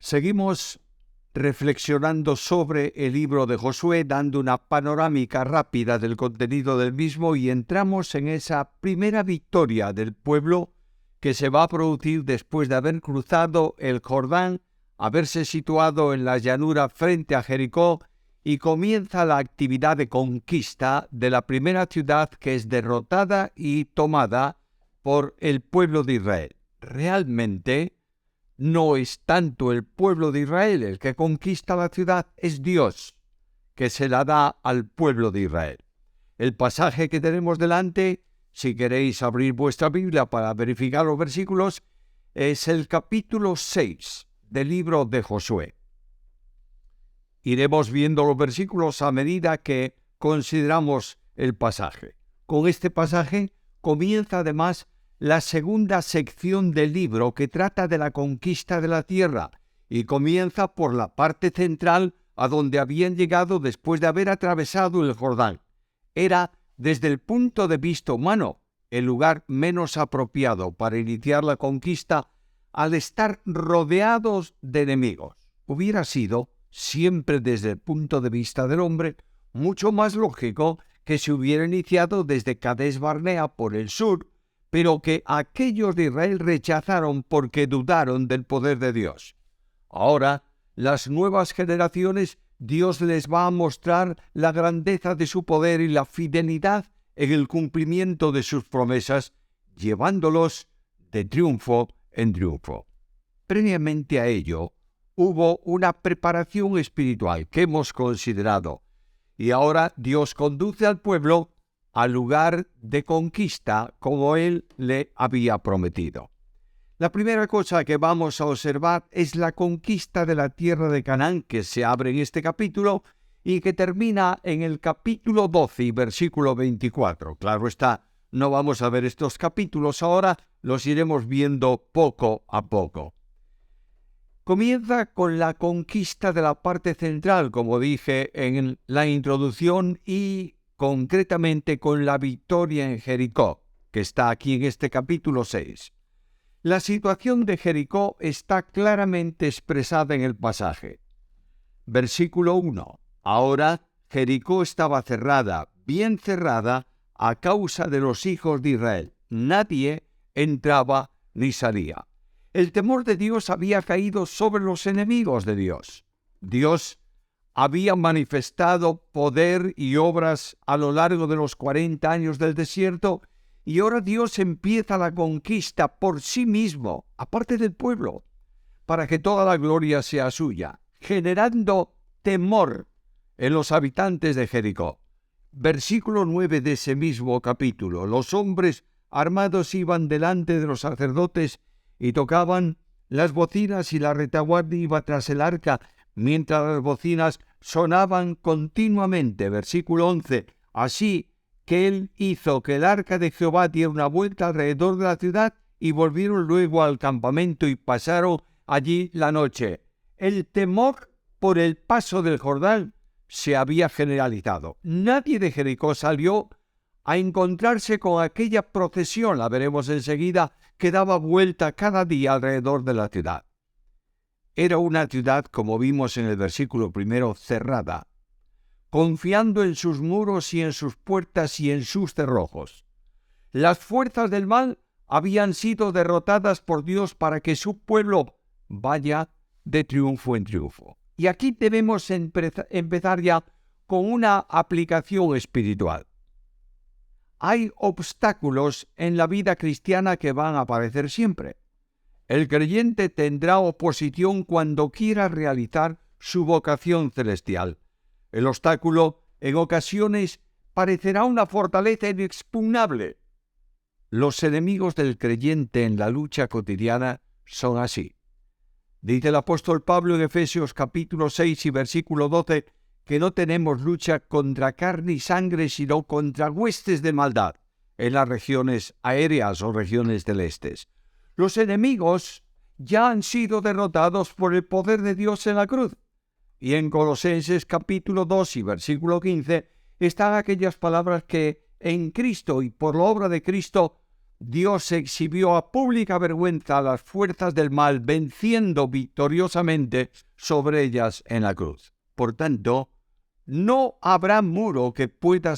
Seguimos reflexionando sobre el libro de Josué, dando una panorámica rápida del contenido del mismo, y entramos en esa primera victoria del pueblo que se va a producir después de haber cruzado el Jordán, haberse situado en la llanura frente a Jericó, y comienza la actividad de conquista de la primera ciudad que es derrotada y tomada por el pueblo de Israel. Realmente no es tanto el pueblo de Israel el que conquista la ciudad, es Dios que se la da al pueblo de Israel. El pasaje que tenemos delante, si queréis abrir vuestra Biblia para verificar los versículos, es el capítulo 6 del libro de Josué. Iremos viendo los versículos a medida que consideramos el pasaje. Con este pasaje comienza además la segunda sección del libro, que trata de la conquista de la tierra, y comienza por la parte central, a donde habían llegado después de haber atravesado el Jordán. Era, desde el punto de vista humano, el lugar menos apropiado para iniciar la conquista al estar rodeados de enemigos. Hubiera sido, siempre desde el punto de vista del hombre, mucho más lógico que se hubiera iniciado desde Cades Barnea por el sur, pero que aquellos de Israel rechazaron porque dudaron del poder de Dios. Ahora, las nuevas generaciones, Dios les va a mostrar la grandeza de su poder y la fidelidad en el cumplimiento de sus promesas, llevándolos de triunfo en triunfo. Previamente a ello, hubo una preparación espiritual que hemos considerado, y ahora Dios conduce al pueblo al lugar de conquista como Él le había prometido. La primera cosa que vamos a observar es la conquista de la tierra de Canaán, que se abre en este capítulo y que termina en el capítulo 12 y versículo 24. Claro está, no vamos a ver estos capítulos ahora, los iremos viendo poco a poco. Comienza con la conquista de la parte central, como dije en la introducción, y concretamente con la victoria en Jericó, que está aquí en este capítulo 6. La situación de Jericó está claramente expresada en el pasaje. Versículo 1. Ahora Jericó estaba cerrada, bien cerrada, a causa de los hijos de Israel. Nadie entraba ni salía. El temor de Dios había caído sobre los enemigos de Dios. Dios había manifestado poder y obras a lo largo de los 40 años del desierto, y ahora Dios empieza la conquista por sí mismo, aparte del pueblo, para que toda la gloria sea suya, generando temor en los habitantes de Jericó. Versículo 9 de ese mismo capítulo. Los hombres armados iban delante de los sacerdotes y tocaban las bocinas, y la retaguardia iba tras el arca, mientras las bocinas sonaban continuamente. Versículo 11. Así que él hizo que el arca de Jehová diera una vuelta alrededor de la ciudad, y volvieron luego al campamento y pasaron allí la noche. El temor por el paso del Jordán se había generalizado. Nadie de Jericó salió a encontrarse con aquella procesión, la veremos enseguida, que daba vuelta cada día alrededor de la ciudad. Era una ciudad, como vimos en el versículo primero, cerrada, confiando en sus muros y en sus puertas y en sus cerrojos. Las fuerzas del mal habían sido derrotadas por Dios para que su pueblo vaya de triunfo en triunfo. Y aquí debemos empezar ya con una aplicación espiritual. Hay obstáculos en la vida cristiana que van a aparecer siempre. El creyente tendrá oposición cuando quiera realizar su vocación celestial. El obstáculo, en ocasiones, parecerá una fortaleza inexpugnable. Los enemigos del creyente en la lucha cotidiana son así. Dice el apóstol Pablo en Efesios capítulo 6 y versículo 12 que no tenemos lucha contra carne y sangre, sino contra huestes de maldad en las regiones aéreas o regiones celestes. Los enemigos ya han sido derrotados por el poder de Dios en la cruz. Y en Colosenses capítulo 2 y versículo 15 están aquellas palabras que en Cristo y por la obra de Cristo Dios exhibió a pública vergüenza a las fuerzas del mal, venciendo victoriosamente sobre ellas en la cruz. Por tanto, no habrá muro que pueda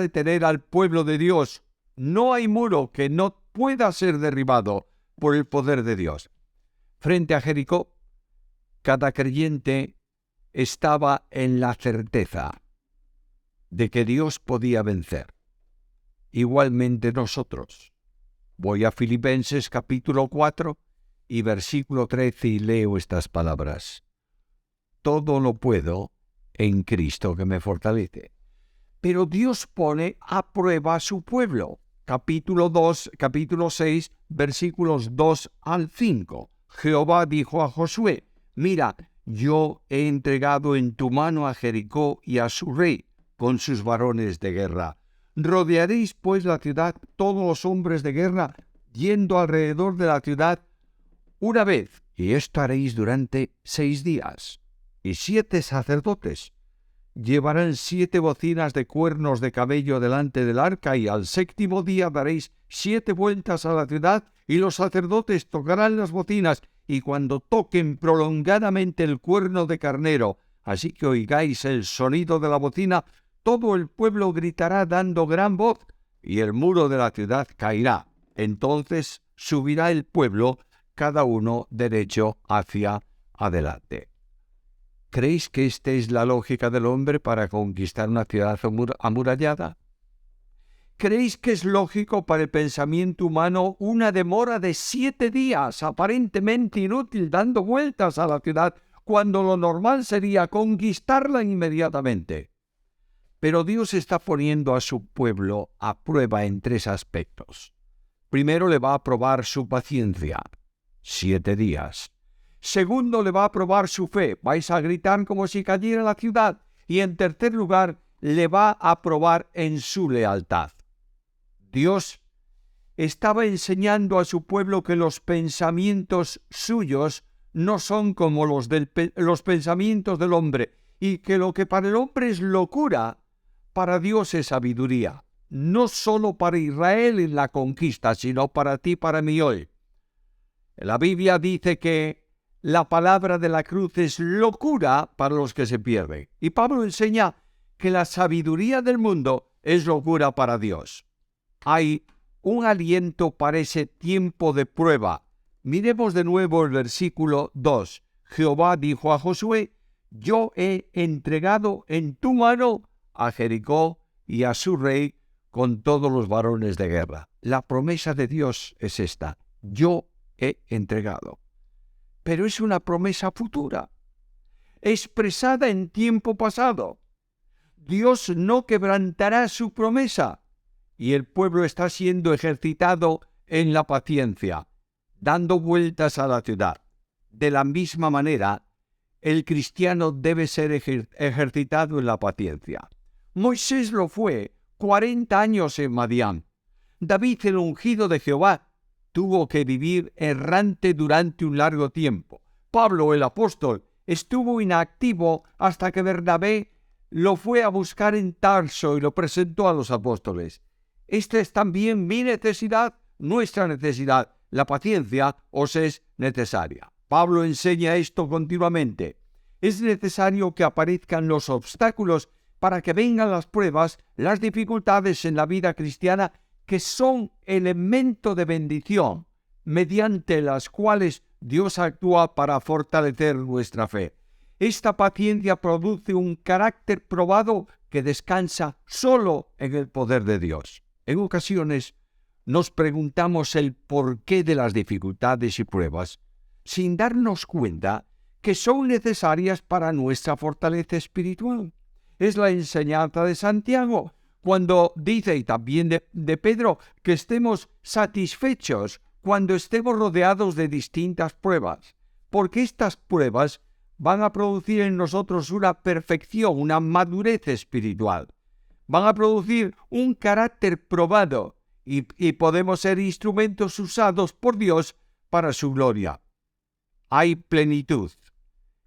detener al pueblo de Dios. No hay muro que no pueda ser derribado por el poder de Dios. Frente a Jericó, cada creyente estaba en la certeza de que Dios podía vencer. Igualmente nosotros. Voy a Filipenses capítulo 4 y versículo 13 y leo estas palabras. Todo lo puedo en Cristo que me fortalece. Pero Dios pone a prueba a su pueblo. Capítulo 6, versículos 2 al 5. Jehová dijo a Josué, mira, yo he entregado en tu mano a Jericó y a su rey, con sus varones de guerra. Rodearéis pues la ciudad, todos los hombres de guerra, yendo alrededor de la ciudad una vez, y esto haréis durante 6 días. Y 7 sacerdotes llevarán 7 bocinas de cuernos de camello delante del arca, y al 7º día daréis 7 vueltas a la ciudad, y los sacerdotes tocarán las bocinas, y cuando toquen prolongadamente el cuerno de carnero, así que oigáis el sonido de la bocina, todo el pueblo gritará dando gran voz, y el muro de la ciudad caerá. Entonces subirá el pueblo, cada uno derecho hacia adelante. ¿Creéis que esta es la lógica del hombre para conquistar una ciudad amurallada? ¿Creéis que es lógico para el pensamiento humano una demora de 7 días, aparentemente inútil, dando vueltas a la ciudad, cuando lo normal sería conquistarla inmediatamente? Pero Dios está poniendo a su pueblo a prueba en 3 aspectos. Primero, le va a probar su paciencia, 7 días. Segundo, le va a probar su fe. Vais a gritar como si cayera la ciudad. Y en tercer lugar, le va a probar en su lealtad. Dios estaba enseñando a su pueblo que los pensamientos suyos no son como los pensamientos del hombre, y que lo que para el hombre es locura, para Dios es sabiduría. No solo para Israel en la conquista, sino para ti, para mí hoy. La Biblia dice que la palabra de la cruz es locura para los que se pierden. Y Pablo enseña que la sabiduría del mundo es locura para Dios. Hay un aliento para ese tiempo de prueba. Miremos de nuevo el versículo 2. Jehová dijo a Josué, yo he entregado en tu mano a Jericó y a su rey con todos los varones de guerra. La promesa de Dios es esta. Yo he entregado. Pero es una promesa futura, expresada en tiempo pasado. Dios no quebrantará su promesa, y el pueblo está siendo ejercitado en la paciencia, dando vueltas a la ciudad. De la misma manera, el cristiano debe ser ejercitado en la paciencia. Moisés lo fue 40 años en Madián. David, el ungido de Jehová, tuvo que vivir errante durante un largo tiempo. Pablo, el apóstol, estuvo inactivo hasta que Bernabé lo fue a buscar en Tarso y lo presentó a los apóstoles. Esta es también mi necesidad, nuestra necesidad. La paciencia os es necesaria. Pablo enseña esto continuamente. Es necesario que aparezcan los obstáculos para que vengan las pruebas, las dificultades en la vida cristiana, que son elemento de bendición, mediante las cuales Dios actúa para fortalecer nuestra fe. Esta paciencia produce un carácter probado que descansa solo en el poder de Dios. En ocasiones nos preguntamos el porqué de las dificultades y pruebas, sin darnos cuenta que son necesarias para nuestra fortaleza espiritual. Es la enseñanza de Santiago, cuando dice, y también de Pedro, que estemos satisfechos cuando estemos rodeados de distintas pruebas, porque estas pruebas van a producir en nosotros una perfección, una madurez espiritual. Van a producir un carácter probado y podemos ser instrumentos usados por Dios para su gloria. Hay plenitud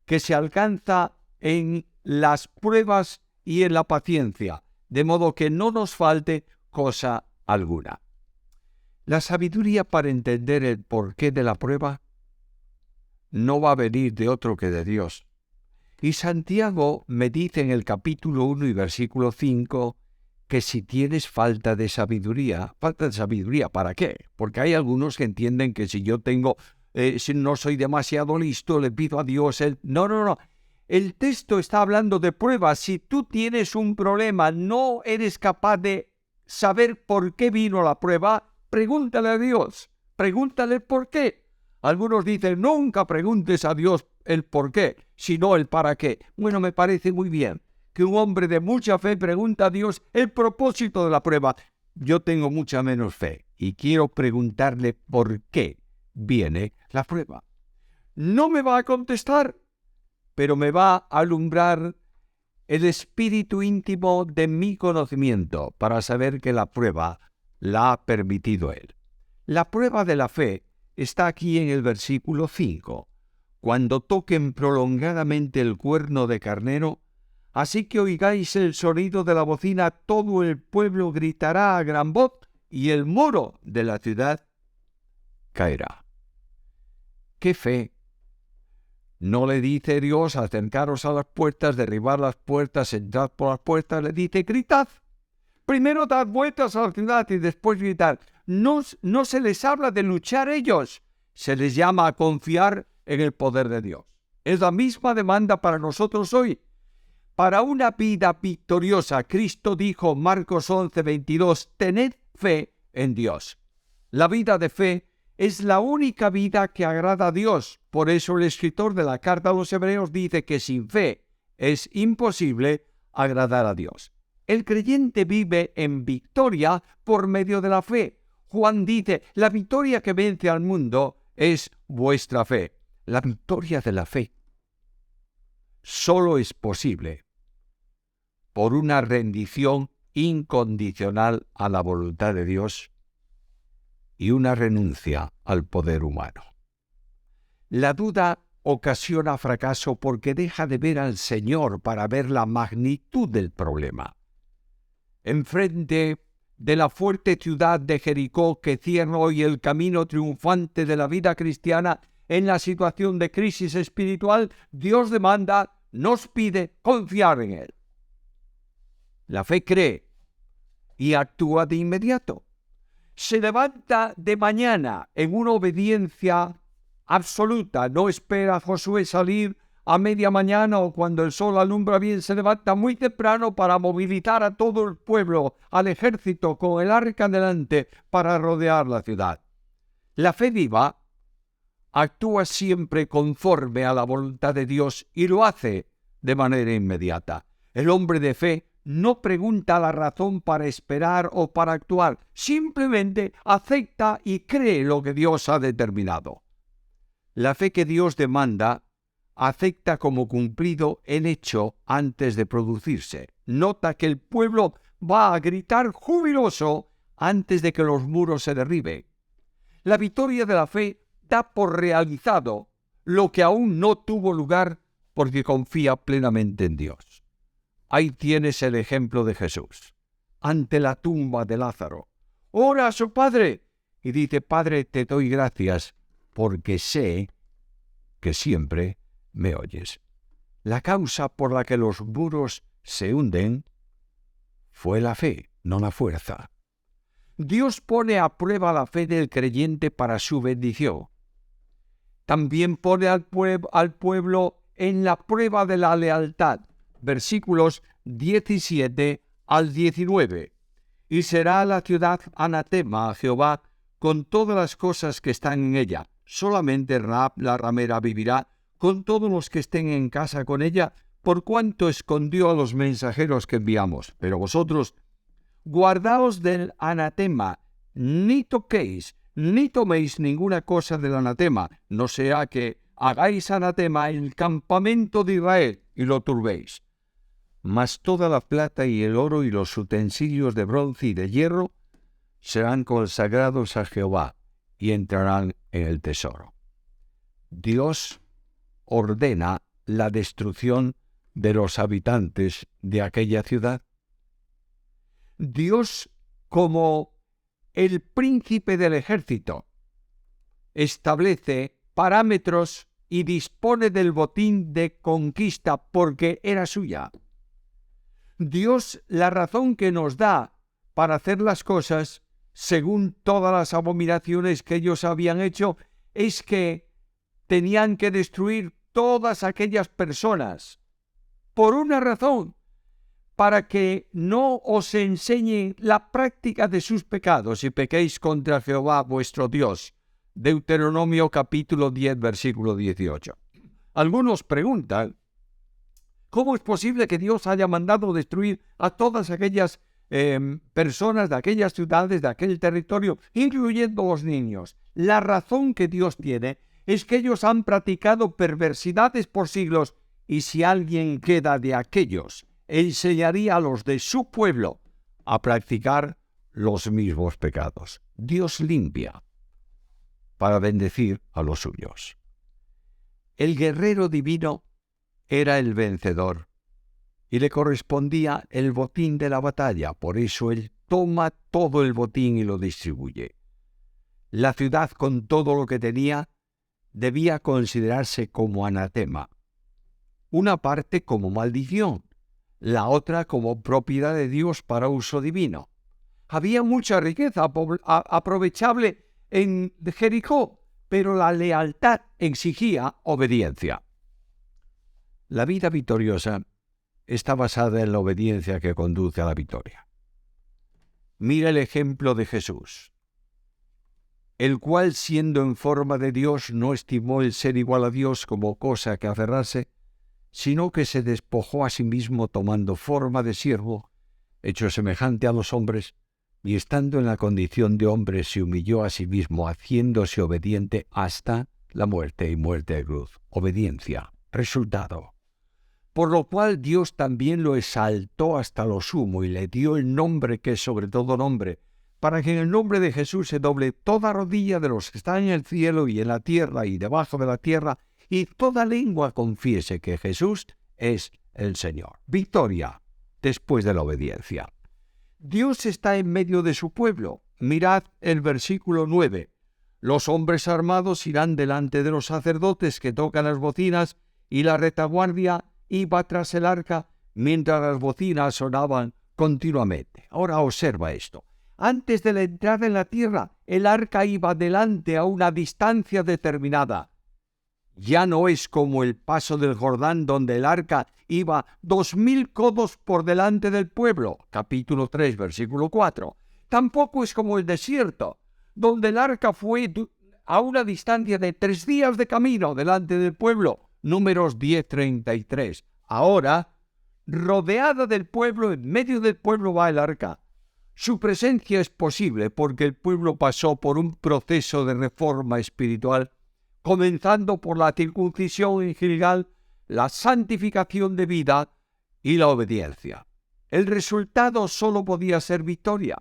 que se alcanza en las pruebas y en la paciencia, de modo que no nos falte cosa alguna. La sabiduría para entender el porqué de la prueba no va a venir de otro que de Dios. Y Santiago me dice en el capítulo 1 y versículo 5 que si tienes falta de sabiduría, ¿para qué? Porque hay algunos que entienden que si yo si no soy demasiado listo, le pido a Dios el... No. El texto está hablando de pruebas. Si tú tienes un problema, no eres capaz de saber por qué vino la prueba, pregúntale a Dios. Pregúntale por qué. Algunos dicen, nunca preguntes a Dios el por qué, sino el para qué. Bueno, me parece muy bien que un hombre de mucha fe pregunta a Dios el propósito de la prueba. Yo tengo mucha menos fe y quiero preguntarle por qué viene la prueba. No me va a contestar, pero me va a alumbrar el espíritu íntimo de mi conocimiento para saber que la prueba la ha permitido Él. La prueba de la fe está aquí en el versículo 5. Cuando toquen prolongadamente el cuerno de carnero, así que oigáis el sonido de la bocina, todo el pueblo gritará a gran voz y el muro de la ciudad caerá. ¿Qué fe? No le dice Dios, acercaros a las puertas, derribar las puertas, entrad por las puertas, le dice, gritad. Primero dad vueltas a la ciudad y después gritad. No se les habla de luchar ellos, se les llama a confiar en el poder de Dios. Es la misma demanda para nosotros hoy. Para una vida victoriosa, Cristo dijo, Marcos 11:22, tened fe en Dios. La vida de fe es la única vida que agrada a Dios. Por eso el escritor de la carta a los Hebreos dice que sin fe es imposible agradar a Dios. El creyente vive en victoria por medio de la fe. Juan dice, la victoria que vence al mundo es vuestra fe. La victoria de la fe solo es posible por una rendición incondicional a la voluntad de Dios y una renuncia al poder humano. La duda ocasiona fracaso porque deja de ver al Señor para ver la magnitud del problema. Enfrente de la fuerte ciudad de Jericó que cierra hoy el camino triunfante de la vida cristiana en la situación de crisis espiritual, Dios nos pide confiar en Él. La fe cree y actúa de inmediato. Se levanta de mañana en una obediencia absoluta. No espera a Josué salir a media mañana o cuando el sol alumbra bien. Se levanta muy temprano para movilizar a todo el pueblo, al ejército con el arca delante para rodear la ciudad. La fe viva actúa siempre conforme a la voluntad de Dios y lo hace de manera inmediata. El hombre de fe no pregunta la razón para esperar o para actuar, simplemente acepta y cree lo que Dios ha determinado. La fe que Dios demanda acepta como cumplido el hecho antes de producirse. Nota que el pueblo va a gritar jubiloso antes de que los muros se derriben. La victoria de la fe da por realizado lo que aún no tuvo lugar porque confía plenamente en Dios. Ahí tienes el ejemplo de Jesús. Ante la tumba de Lázaro, ora a su padre y dice, Padre, te doy gracias porque sé que siempre me oyes. La causa por la que los muros se hunden fue la fe, no la fuerza. Dios pone a prueba la fe del creyente para su bendición. También pone al pueblo en la prueba de la lealtad. Versículos 17 al 19. Y será la ciudad anatema a Jehová con todas las cosas que están en ella. Solamente Rahab la ramera vivirá con todos los que estén en casa con ella, por cuanto escondió a los mensajeros que enviamos. Pero vosotros, guardaos del anatema, ni toquéis, ni toméis ninguna cosa del anatema, no sea que hagáis anatema el campamento de Israel y lo turbéis. Mas toda la plata y el oro y los utensilios de bronce y de hierro serán consagrados a Jehová y entrarán en el tesoro. Dios ordena la destrucción de los habitantes de aquella ciudad. Dios, como el príncipe del ejército, establece parámetros y dispone del botín de conquista porque era suya. Dios, la razón que nos da para hacer las cosas, según todas las abominaciones que ellos habían hecho, es que tenían que destruir todas aquellas personas, por una razón, para que no os enseñen la práctica de sus pecados y pequéis contra Jehová vuestro Dios. Deuteronomio capítulo 10, versículo 18. Algunos preguntan, ¿cómo es posible que Dios haya mandado destruir a todas aquellas personas de aquellas ciudades, de aquel territorio, incluyendo los niños? La razón que Dios tiene es que ellos han practicado perversidades por siglos, y si alguien queda de aquellos, enseñaría a los de su pueblo a practicar los mismos pecados. Dios limpia para bendecir a los suyos. El guerrero divino era el vencedor y le correspondía el botín de la batalla, por eso él toma todo el botín y lo distribuye. La ciudad, con todo lo que tenía, debía considerarse como anatema, una parte como maldición, la otra como propiedad de Dios para uso divino. Había mucha riqueza aprovechable en Jericó, pero la lealtad exigía obediencia. La vida victoriosa está basada en la obediencia que conduce a la victoria. Mira el ejemplo de Jesús, el cual, siendo en forma de Dios, no estimó el ser igual a Dios como cosa que aferrarse, sino que se despojó a sí mismo tomando forma de siervo, hecho semejante a los hombres, y estando en la condición de hombre se humilló a sí mismo, haciéndose obediente hasta la muerte y muerte de cruz. Obediencia, resultado. Por lo cual Dios también lo exaltó hasta lo sumo y le dio el nombre que es sobre todo nombre, para que en el nombre de Jesús se doble toda rodilla de los que están en el cielo y en la tierra y debajo de la tierra, y toda lengua confiese que Jesús es el Señor. Victoria después de la obediencia. Dios está en medio de su pueblo. Mirad el versículo 9. Los hombres armados irán delante de los sacerdotes que tocan las bocinas, y la retaguardia iba tras el arca mientras las bocinas sonaban continuamente. Ahora observa esto. Antes de la entrada en la tierra, el arca iba delante a una distancia determinada. Ya no es como el paso del Jordán, donde el arca iba 2000 codos por delante del pueblo, capítulo 3, versículo 4. Tampoco es como el desierto, donde el arca fue a una distancia de 3 días de camino delante del pueblo, Números 10:33. Ahora, rodeada del pueblo, en medio del pueblo va el arca. Su presencia es posible porque el pueblo pasó por un proceso de reforma espiritual, comenzando por la circuncisión en Gilgal, la santificación de vida y la obediencia. El resultado solo podía ser victoria.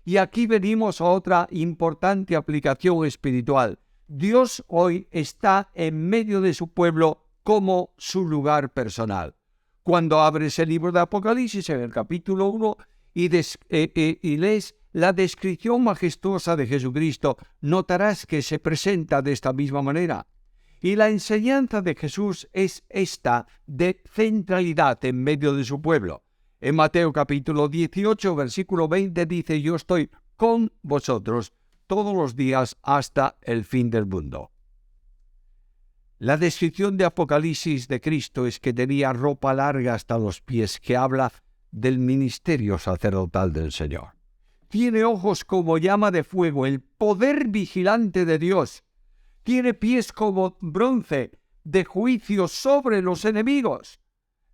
Y aquí venimos a otra importante aplicación espiritual. Dios hoy está en medio de su pueblo como su lugar personal. Cuando abres el libro de Apocalipsis en el capítulo 1 y lees la descripción majestuosa de Jesucristo, notarás que se presenta de esta misma manera. Y la enseñanza de Jesús es esta de centralidad en medio de su pueblo. En Mateo capítulo 18, versículo 20 dice: yo estoy con vosotros todos los días hasta el fin del mundo. La descripción de Apocalipsis de Cristo es que tenía ropa larga hasta los pies, que habla del ministerio sacerdotal del Señor. Tiene ojos como llama de fuego, el poder vigilante de Dios. Tiene pies como bronce, de juicio sobre los enemigos.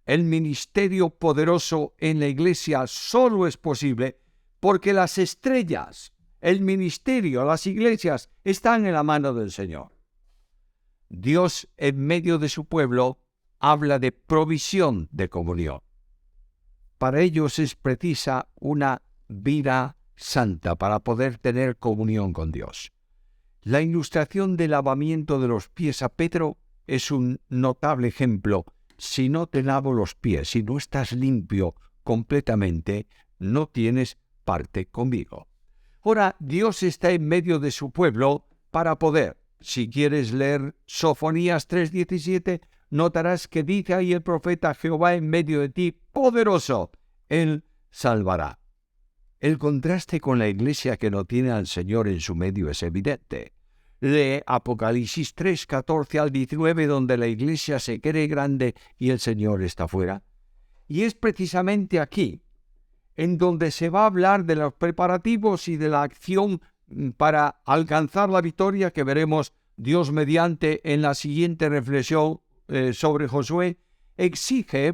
El ministerio poderoso en la iglesia solo es posible porque las estrellas, el ministerio, las iglesias están en la mano del Señor. Dios, en medio de su pueblo, habla de provisión de comunión. Para ellos es precisa una vida santa para poder tener comunión con Dios. La ilustración del lavamiento de los pies a Pedro es un notable ejemplo. Si no te lavo los pies, si no estás limpio completamente, no tienes parte conmigo. Ahora, Dios está en medio de su pueblo para poder. Si quieres leer Sofonías 3:17, notarás que dice ahí el profeta: Jehová en medio de ti, poderoso, Él salvará. El contraste con la iglesia que no tiene al Señor en su medio es evidente. Lee Apocalipsis 3:14-19, donde la iglesia se cree grande y el Señor está fuera. Y es precisamente aquí en donde se va a hablar de los preparativos y de la acción para alcanzar la victoria, que veremos Dios mediante en la siguiente reflexión sobre Josué. Exige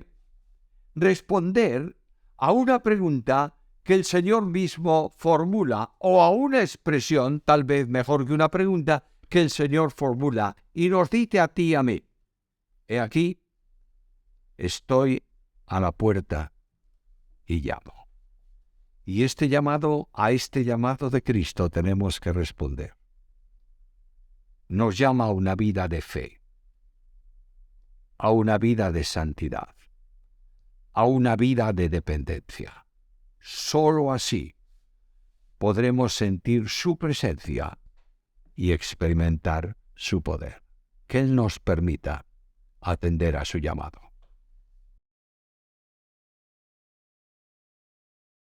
responder a una pregunta que el Señor mismo formula, o a una expresión, tal vez mejor que una pregunta, que el Señor formula y nos dice a ti y a mí: he aquí, estoy a la puerta y llamo. Y a este llamado de Cristo tenemos que responder. Nos llama a una vida de fe, a una vida de santidad, a una vida de dependencia. Solo así podremos sentir su presencia y experimentar su poder. Que Él nos permita atender a su llamado.